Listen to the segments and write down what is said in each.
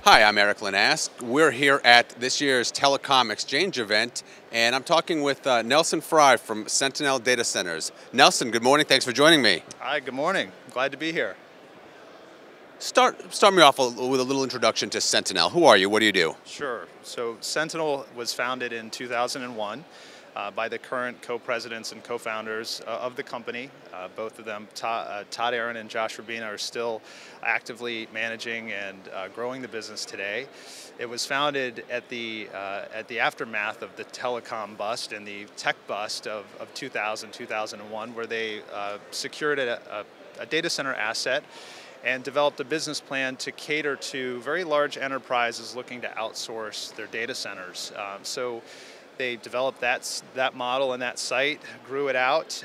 Hi, I'm Eric Linask. We're here at this year's Telecom Exchange event, and I'm talking with Nelson Fry from Sentinel Data Centers. Nelson, good morning. Thanks for joining me. Hi, good morning. Glad to be here. Start me off with a little introduction to Sentinel. Who are you? What do you do? Sure. So Sentinel was founded in 2001 by the current co-presidents and co-founders of the company. Both of them, Todd Aaron and Josh Rabina, are still actively managing and growing the business today. It was founded at the aftermath of the telecom bust and the tech bust of 2000, 2001, where they secured a data center asset and developed a business plan to cater to very large enterprises looking to outsource their data centers. So they developed that model and that site, grew it out,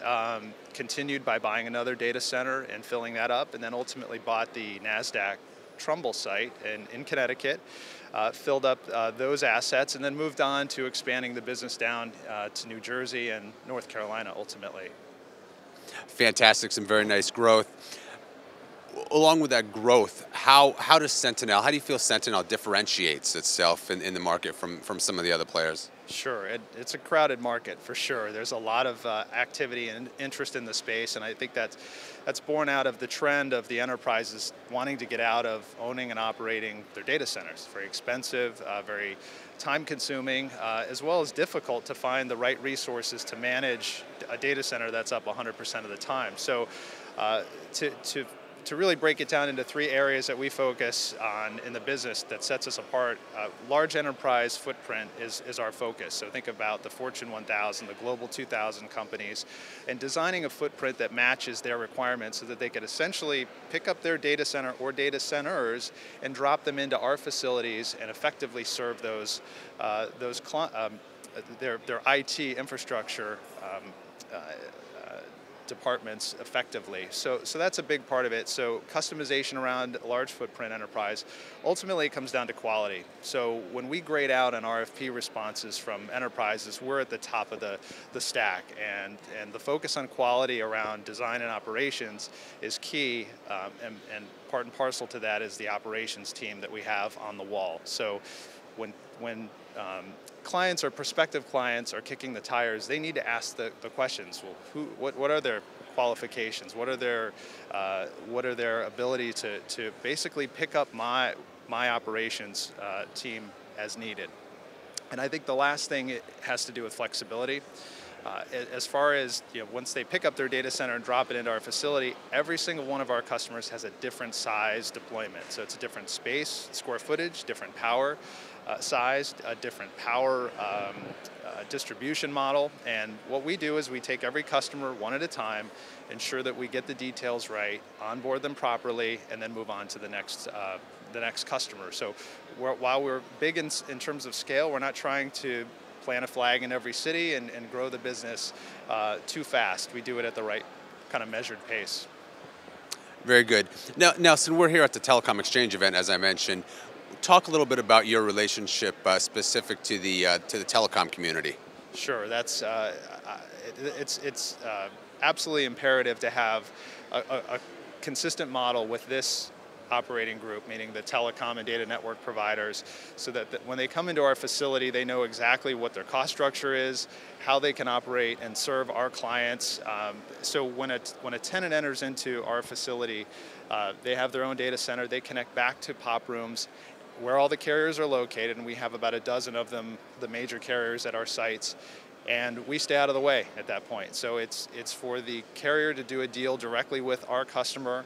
continued by buying another data center and filling that up, and then ultimately bought the NASDAQ Trumbull site in Connecticut, filled up those assets, and then moved on to expanding the business down to New Jersey and North Carolina ultimately. Fantastic, some very nice growth. Along with that growth, how do you feel Sentinel differentiates itself in the market from some of the other players? Sure, it's a crowded market for sure. There's a lot of activity and interest in the space, and I think that's born out of the trend of the enterprises wanting to get out of owning and operating their data centers. Very expensive, very time-consuming, as well as difficult to find the right resources to manage a data center that's up 100% of the time. So to really break it down into three areas that we focus on in the business that sets us apart, large enterprise footprint is our focus. So think about the Fortune 1000, the Global 2000 companies, and designing a footprint that matches their requirements so that they could essentially pick up their data center or data centers and drop them into our facilities and effectively serve their IT infrastructure departments effectively. So that's a big part of it. So customization around a large footprint enterprise. Ultimately, it comes down to quality. So when we grade out on RFP responses from enterprises, we're at the top of the stack. And the focus on quality around design and operations is key. And part and parcel to that is the operations team that we have on the wall. So when clients or prospective clients are kicking the tires, they need to ask the questions. Well, what are their qualifications? What are their ability to basically pick up my operations team as needed? And I think the last thing it has to do with flexibility. As far as once they pick up their data center and drop it into our facility, every single one of our customers has a different size deployment. So it's a different space, square footage, different power size, a different power distribution model. And what we do is we take every customer one at a time, ensure that we get the details right, onboard them properly, and then move on to the next customer. So while we're big in terms of scale, we're not trying to plant a flag in every city and grow the business too fast. We do it at the right kind of measured pace. Very good. Now, Nelson, we're here at the Telecom Exchange event, as I mentioned. Talk a little bit about your relationship specific to the telecom community. Sure, that's it's absolutely imperative to have a consistent model with this operating group, meaning the telecom and data network providers, so that when they come into our facility, they know exactly what their cost structure is, how they can operate and serve our clients. So when a tenant enters into our facility, they have their own data center, they connect back to POP rooms where all the carriers are located, and we have about a dozen of them, the major carriers at our sites, and we stay out of the way at that point. So it's for the carrier to do a deal directly with our customer.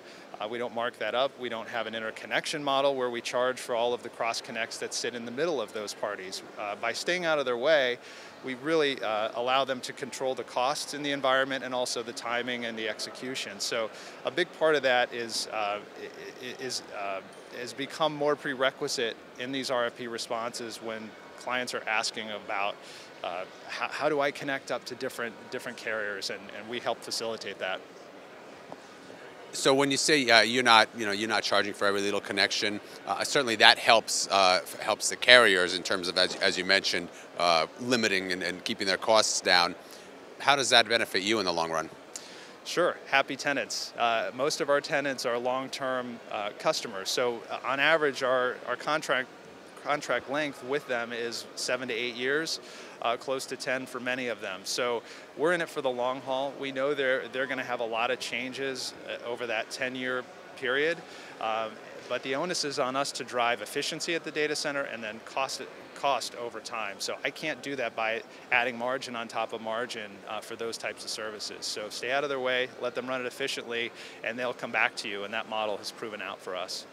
We don't mark that up. We don't have an interconnection model where we charge for all of the cross connects that sit in the middle of those parties. By staying out of their way, we really allow them to control the costs in the environment and also the timing and the execution. So a big part of that has become more prerequisite in these RFP responses when clients are asking about how do I connect up to different carriers, and we help facilitate that. So when you say you're not charging for every little connection, certainly that helps the carriers in terms of, as you mentioned, limiting and keeping their costs down. How does that benefit you in the long run? Sure, happy tenants. Most of our tenants are long-term customers. So on average, our contract length with them is 7 to 8 years, close to 10 for many of them. So we're in it for the long haul. We know they're going to have a lot of changes over that 10-year period. But the onus is on us to drive efficiency at the data center and then cost over time. So I can't do that by adding margin on top of margin for those types of services. So stay out of their way, let them run it efficiently, and they'll come back to you. And that model has proven out for us.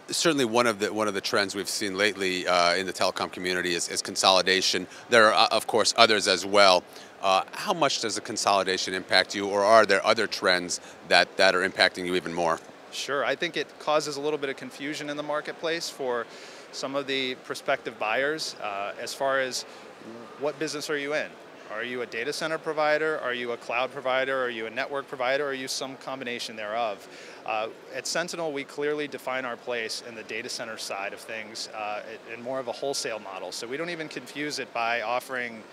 Certainly, one of the trends we've seen lately in the telecom community is consolidation. There are, of course, others as well. How much does the consolidation impact you, or are there other trends that are impacting you even more? Sure, I think it causes a little bit of confusion in the marketplace for some of the prospective buyers as far as what business are you in? Are you a data center provider? Are you a cloud provider? Are you a network provider? Or are you some combination thereof? At Sentinel, we clearly define our place in the data center side of things in more of a wholesale model. So we don't even confuse it by offering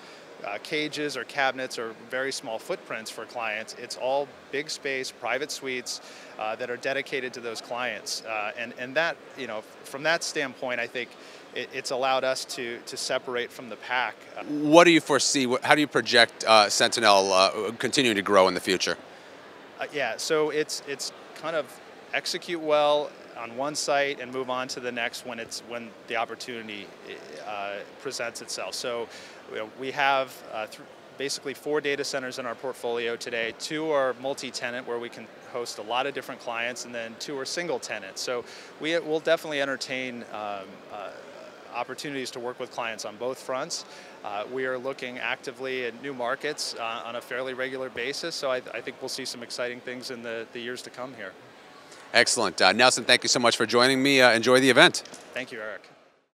cages or cabinets or very small footprints for clients. It's all big space, private suites that are dedicated to those clients. And that, from that standpoint, I think it's allowed us to separate from the pack. What do you foresee? How do you project Sentinel continuing to grow in the future? Yeah, so it's kind of execute well on one site and move on to the next when the opportunity presents itself. So we have basically 4 data centers in our portfolio today. 2 are multi-tenant, where we can host a lot of different clients, and then 2 are single tenant. So we'll definitely entertain opportunities to work with clients on both fronts. We are looking actively at new markets on a fairly regular basis, so I think we'll see some exciting things in the years to come here. Excellent. Nelson, thank you so much for joining me. Enjoy the event. Thank you, Eric.